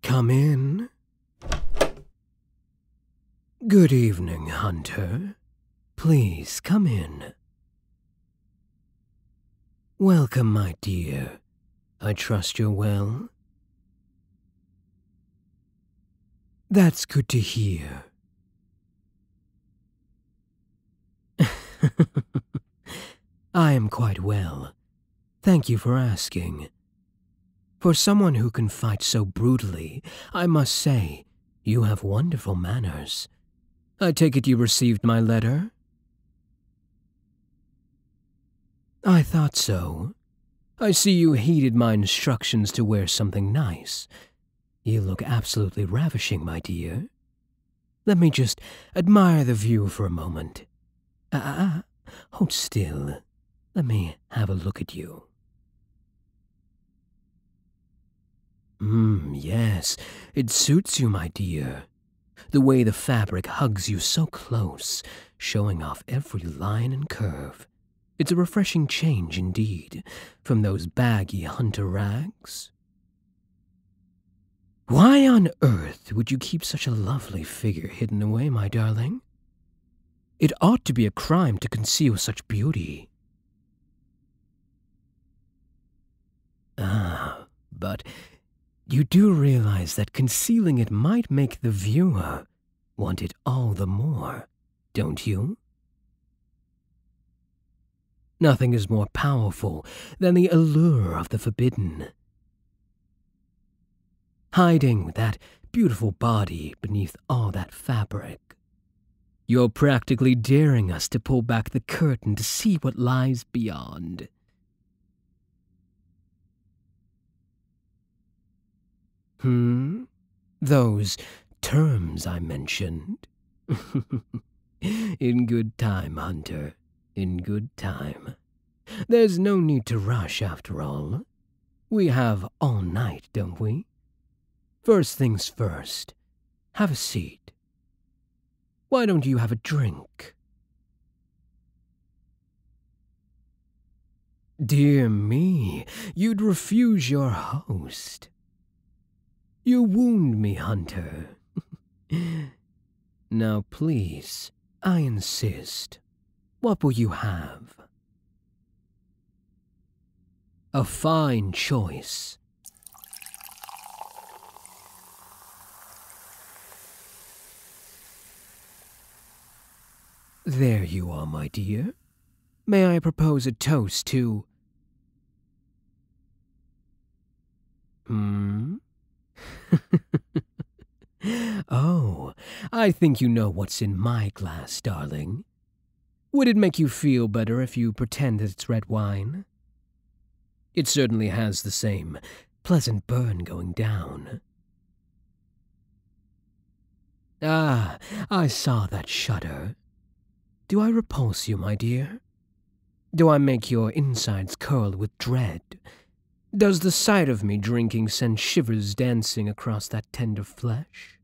come in. Good evening, Hunter. Please come in. Welcome, my dear. I trust you're well. That's good to hear. I am quite well. Thank you for asking. For someone who can fight so brutally, I must say, you have wonderful manners. I take it you received my letter? I thought so. I see you heeded my instructions to wear something nice. You look absolutely ravishing, my dear. Let me just admire the view for a moment. Hold still. Let me have a look at you. Yes, it suits you, my dear. The way the fabric hugs you so close, showing off every line and curve. It's a refreshing change indeed, from those baggy hunter rags. Why on earth would you keep such a lovely figure hidden away, my darling? It ought to be a crime to conceal such beauty. But you do realize that concealing it might make the viewer want it all the more, don't you? Nothing is more powerful than the allure of the forbidden. Hiding that beautiful body beneath all that fabric. You're practically daring us to pull back the curtain to see what lies beyond. Those terms I mentioned. In good time, Hunter. In good time. There's no need to rush, after all. We have all night, don't we? First things first. Have a seat. Why don't you have a drink? Dear me, you'd refuse your host. You wound me, Hunter. Now, please, I insist. What will you have? A fine choice. There you are, my dear. May I propose a toast to... Oh, I think you know what's in my glass, darling. Would it make you feel better if you pretend that it's red wine? It certainly has the same pleasant burn going down. Ah, I saw that shudder. Do I repulse you, my dear? Do I make your insides curl with dread? Does the sight of me drinking send shivers dancing across that tender flesh?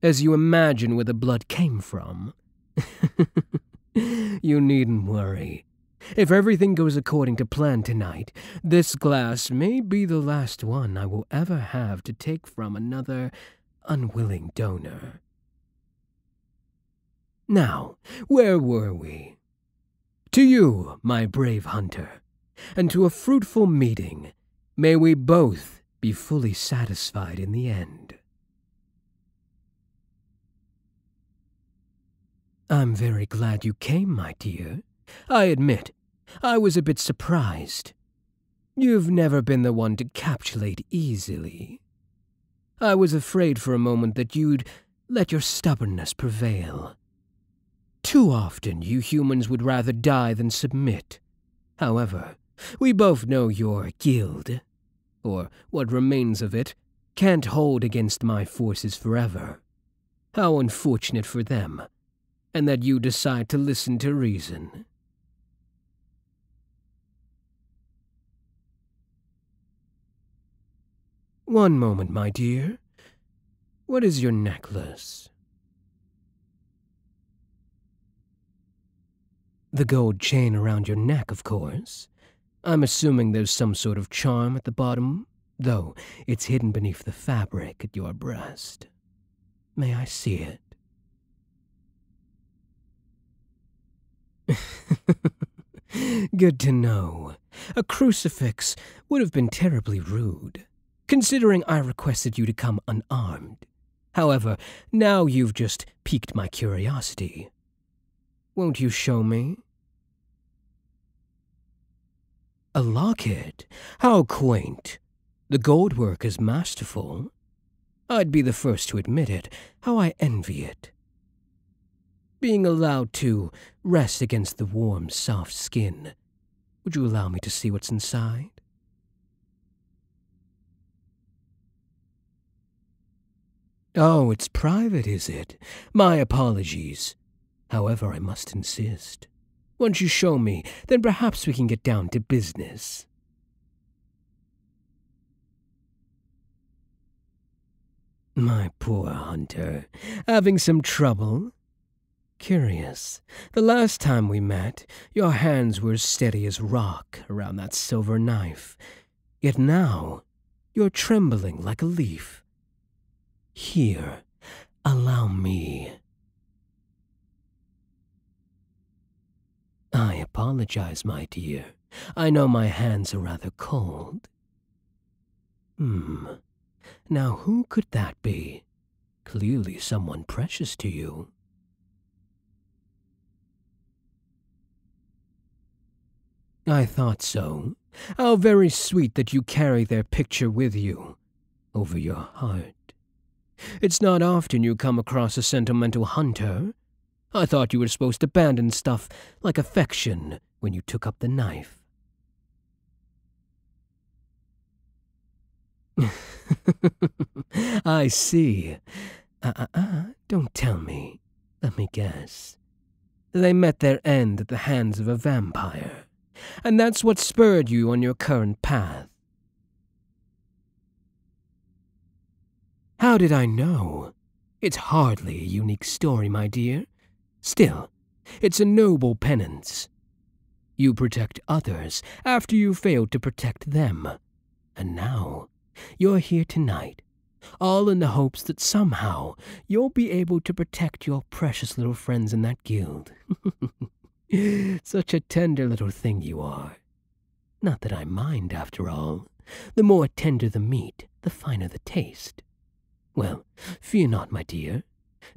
As you imagine where the blood came from? You needn't worry. If everything goes according to plan tonight, this glass may be the last one I will ever have to take from another unwilling donor. Now, where were we? To you, my brave hunter, and to a fruitful meeting, may we both be fully satisfied in the end. I'm very glad you came, my dear. I admit, I was a bit surprised. You've never been the one to capitulate easily. I was afraid for a moment that you'd let your stubbornness prevail. Too often you humans would rather die than submit. However, we both know your guild, or what remains of it, can't hold against my forces forever. How unfortunate for them, and that you decide to listen to reason. One moment, my dear. What is your necklace? The gold chain around your neck, of course. I'm assuming there's some sort of charm at the bottom, though it's hidden beneath the fabric at your breast. May I see it? Good to know. A crucifix would have been terribly rude, considering I requested you to come unarmed. However, now you've just piqued my curiosity. Won't you show me? A locket? How quaint. The gold work is masterful. I'd be the first to admit it. How I envy it. Being allowed to rest against the warm, soft skin. Would you allow me to see what's inside? Oh, it's private, is it? My apologies. However, I must insist. Once you show me, then perhaps we can get down to business. My poor hunter, having some trouble? Curious. The last time we met, your hands were as steady as rock around that silver knife. Yet now, you're trembling like a leaf. Here, allow me. I apologize, my dear. I know my hands are rather cold. Now who could that be? Clearly someone precious to you. I thought so. How very sweet that you carry their picture with you, over your heart. It's not often you come across a sentimental hunter. I thought you were supposed to abandon stuff like affection when you took up the knife. I see. Don't tell me. Let me guess. They met their end at the hands of a vampire. And that's what spurred you on your current path. How did I know? It's hardly a unique story, my dear. Still, it's a noble penance. You protect others after you failed to protect them. And now, you're here tonight, all in the hopes that somehow you'll be able to protect your precious little friends in that guild. Such a tender little thing you are. Not that I mind, after all. The more tender the meat, the finer the taste. Well, fear not, my dear.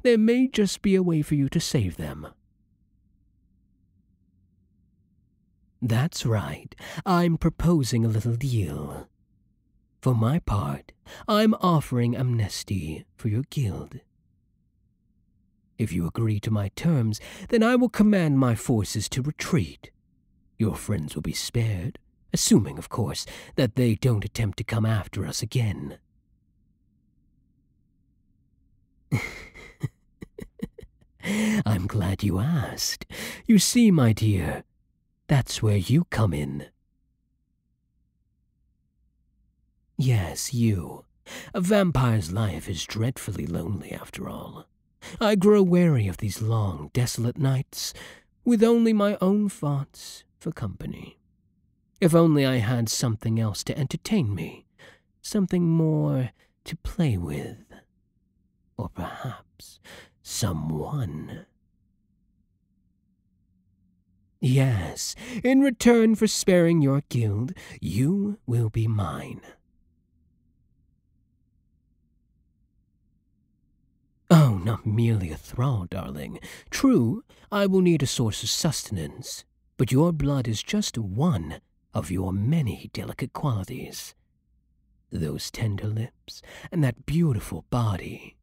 There may just be a way for you to save them. That's right. I'm proposing a little deal. For my part, I'm offering amnesty for your guild. If you agree to my terms, then I will command my forces to retreat. Your friends will be spared, assuming, of course, that they don't attempt to come after us again. I'm glad you asked. You see, my dear, that's where you come in. Yes, you. A vampire's life is dreadfully lonely, after all. I grow weary of these long, desolate nights, with only my own thoughts for company. If only I had something else to entertain me, something more to play with. Or perhaps someone. Yes, in return for sparing your guild, you will be mine. Oh, not merely a thrall, darling. True, I will need a source of sustenance, but your blood is just one of your many delicate qualities. Those tender lips and that beautiful body.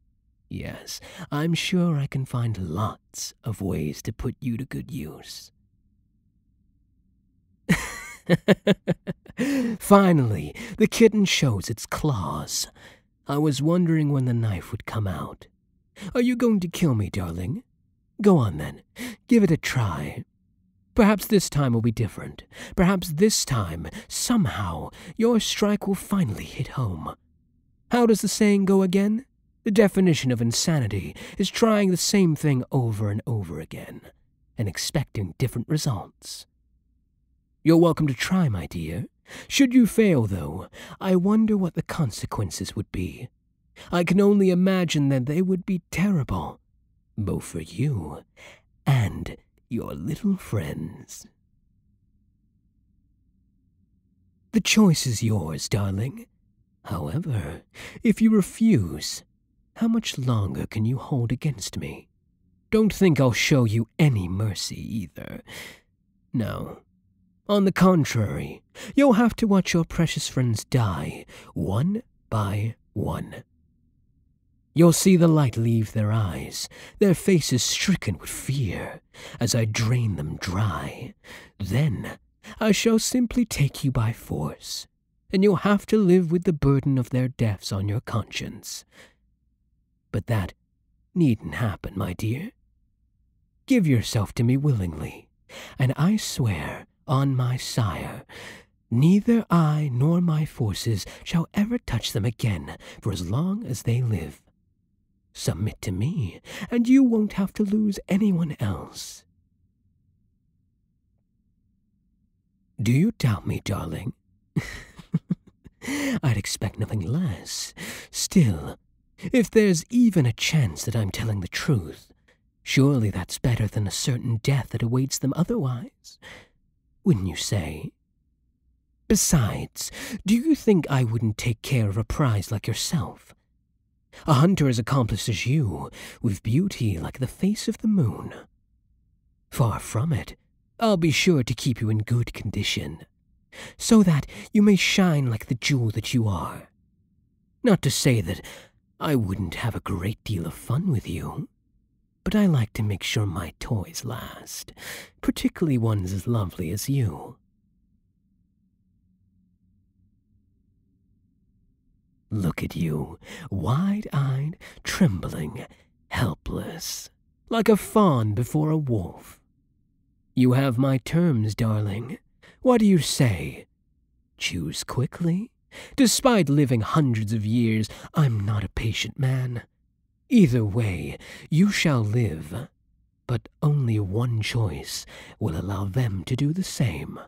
Yes, I'm sure I can find lots of ways to put you to good use. Finally, the kitten shows its claws. I was wondering when the knife would come out. Are you going to kill me, darling? Go on, then. Give it a try. Perhaps this time will be different. Perhaps this time, somehow, your strike will finally hit home. How does the saying go again? The definition of insanity is trying the same thing over and over again, and expecting different results. You're welcome to try, my dear. Should you fail, though, I wonder what the consequences would be. I can only imagine that they would be terrible, both for you and your little friends. The choice is yours, darling. However, if you refuse, how much longer can you hold against me? Don't think I'll show you any mercy either. No. On the contrary, you'll have to watch your precious friends die, one by one. You'll see the light leave their eyes, their faces stricken with fear, as I drain them dry. Then I shall simply take you by force, and you'll have to live with the burden of their deaths on your conscience. But that needn't happen, my dear. Give yourself to me willingly, and I swear on my sire, neither I nor my forces shall ever touch them again for as long as they live. Submit to me, and you won't have to lose anyone else. Do you doubt me, darling? I'd expect nothing less. Still, if there's even a chance that I'm telling the truth, surely that's better than a certain death that awaits them otherwise. Wouldn't you say? Besides, do you think I wouldn't take care of a prize like yourself? A hunter as accomplished as you, with beauty like the face of the moon. Far from it, I'll be sure to keep you in good condition, so that you may shine like the jewel that you are. Not to say that I wouldn't have a great deal of fun with you, but I like to make sure my toys last, particularly ones as lovely as you. Look at you, wide-eyed, trembling, helpless, like a fawn before a wolf. You have my terms, darling. What do you say? Choose quickly. Despite living hundreds of years, I'm not a patient man. Either way, you shall live, but only one choice will allow them to do the same.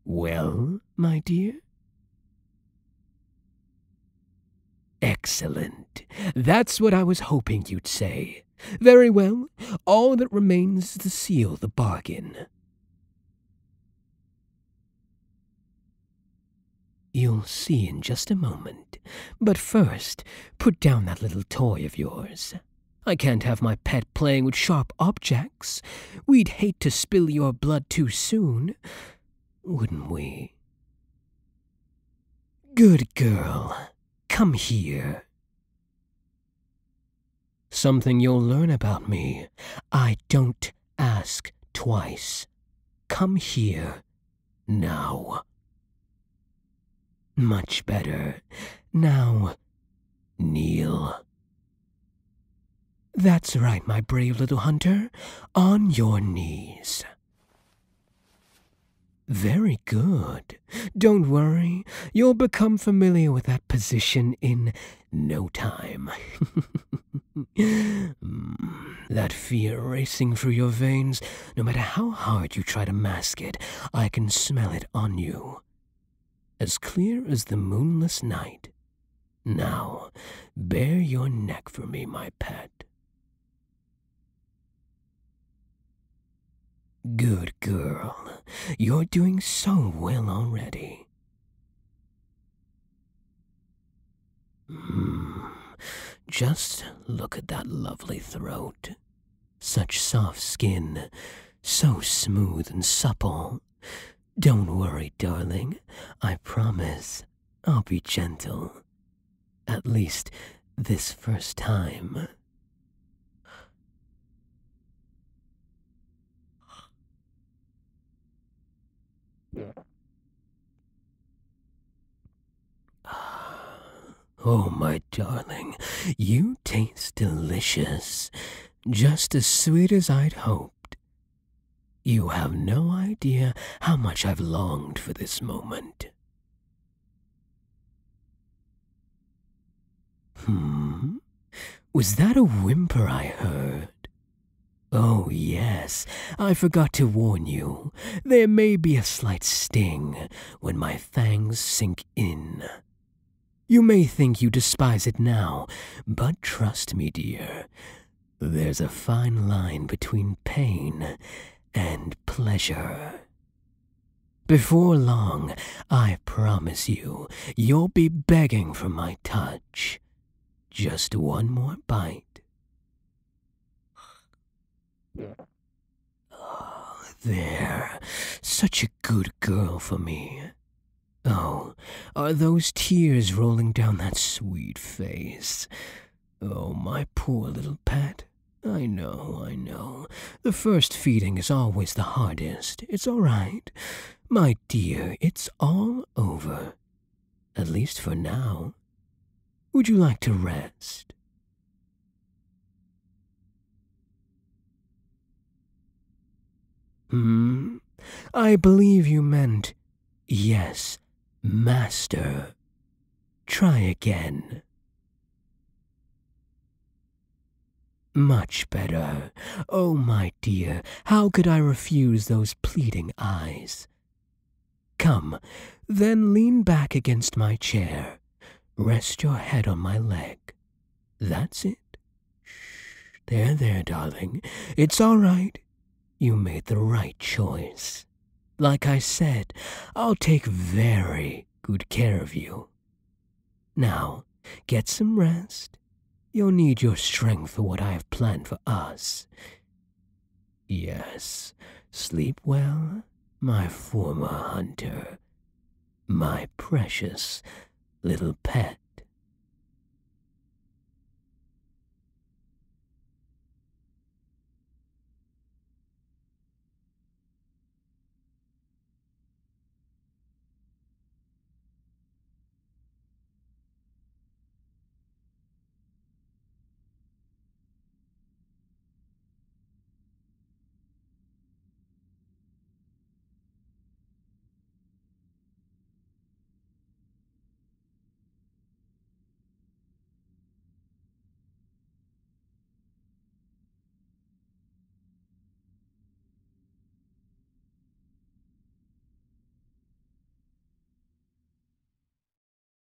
Well, my dear? Excellent. That's what I was hoping you'd say. Very well. All that remains is to seal the bargain. You'll see in just a moment. But first, put down that little toy of yours. I can't have my pet playing with sharp objects. We'd hate to spill your blood too soon, wouldn't we? Good girl. Come here. Something you'll learn about me. I don't ask twice. Come here. Now. Much better. Now, kneel. That's right, my brave little hunter. On your knees. Very good. Don't worry. You'll become familiar with that position in no time. That fear racing through your veins, no matter how hard you try to mask it, I can smell it on you. As clear as the moonless night. Now, bare your neck for me, my pet. Good girl. You're doing so well already. Just look at that lovely throat. Such soft skin, so smooth and supple. Don't worry, darling. I promise I'll be gentle. At least this first time. Oh, my darling, you taste delicious, just as sweet as I'd hoped. You have no idea how much I've longed for this moment. Was that a whimper I heard? Oh, yes, I forgot to warn you. There may be a slight sting when my fangs sink in. You may think you despise it now, but trust me, dear, there's a fine line between pain and pleasure. Before long, I promise you, you'll be begging for my touch. Just one more bite. Oh, there. Such a good girl for me. Oh, are those tears rolling down that sweet face? Oh, my poor little pet. I know. The first feeding is always the hardest. It's all right. My dear, it's all over. At least for now. Would you like to rest? I believe you meant, yes, master. Try again. Much better. Oh, my dear, how could I refuse those pleading eyes? Come, then lean back against my chair. Rest your head on my leg. That's it. Shh. There, darling. It's all right. You made the right choice. Like I said, I'll take very good care of you. Now, get some rest. You'll need your strength for what I have planned for us. Yes, sleep well, my former hunter. My precious little pet.